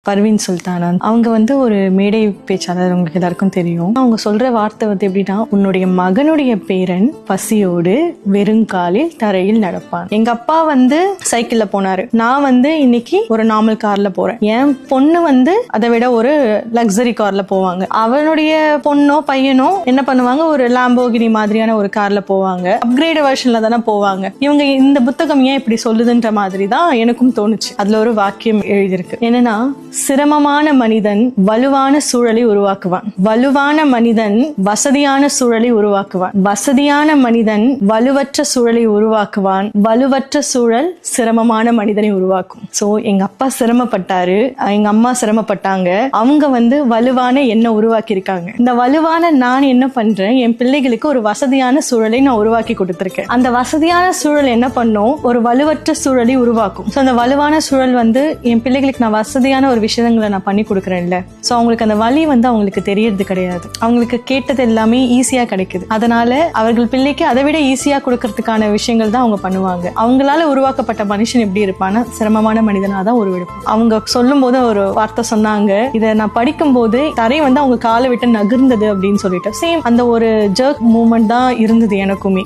பர்வீன் சுல்தானா. அவங்க ஒரு மேடை பேச்சாளர், உங்களுக்கு எல்லாருக்கும் தெரியும். அவங்க சொல்ற வார்த்தை எப்படின்னா, உன்னுடைய மகனுடைய பேரன் பசியோடு வெறுங்காலில் தரையில் நடப்பான். எங்க அப்பா சைக்கிள்ல போனாரு, நான் இன்னைக்கு ஒரு நார்மல் கார்ல போறேன். என் பொண்ணு அதை விட ஒரு லக்ஸரி கார்ல போவாங்க. அவனுடைய பொண்ணோ பையனோ என்ன பண்ணுவாங்க, ஒரு லாம்போகினி மாதிரியான ஒரு கார்ல போவாங்க. அப்கிரேட் வெர்ஷன்ல தானே போவாங்க. இவங்க இந்த புத்தகம் ஏன் இப்படி சொல்லுதுன்ற மாதிரி தான் எனக்கும் தோணுச்சு. அதுல ஒரு வாக்கியம் எழுதியிருக்கு, என்னன்னா, சிரமமான மனிதன் வலுவான சூழலை உருவாக்குவான், வலுவான மனிதன் வசதியான சூழலை உருவாக்குவான், வசதியான மனிதன் வலுவற்ற சூழலை உருவாக்குவான், வலுவற்ற சூழல் சிரமமான மனிதனை உருவாக்கும். சோ எங்க அப்பா சிரமப்பட்டாரு, எங்க அம்மா சிரமப்பட்டாங்க. அவங்க வலுவான என்ன உருவாக்கி இருக்காங்க. இந்த வலுவான நான் என்ன பண்றேன், என் பிள்ளைகளுக்கு ஒரு வசதியான சூழலை நான் உருவாக்கி கொடுத்திருக்கேன். அந்த வசதியான சூழல் என்ன பண்ணும், ஒரு வலுவற்ற சூழலை உருவாக்கும். சோ அந்த வலுவான சூழல் என் பிள்ளைகளுக்கு நான் வசதியான ஒரு விஷயங்களை நான் பண்ணி கொடுக்கறேன்ல, சோ அவங்களுக்கு அந்த வலி அவங்களுக்கு தெரியறது கிடையாது. அவங்களுக்கு கேட்டது எல்லாமே ஈஸியா கிடைக்குது. அதனால அவர்கள் பிள்ளைக்கு அதை விட ஈஸியா கொடுக்கறதுக்கான விஷயங்கள் தான் அவங்க பண்ணுவாங்க. அவங்களால உருவாக்கப்பட்ட மனுஷன் எப்படி இருப்பான்னா, சிரமமான மனிதனா தான் உருவெடுப்பான். அவங்க சொல்லும் போது ஒரு வார்த்தை சொன்னாங்க, இதை நான் படிக்கும் போது தரை அவங்க காலை விட்டு நகர்ந்தது அப்படின்னு சொல்லிட்டு, சேம் அந்த ஒரு ஜர்க் மூமெண்ட் தான் இருந்தது எனக்குமே.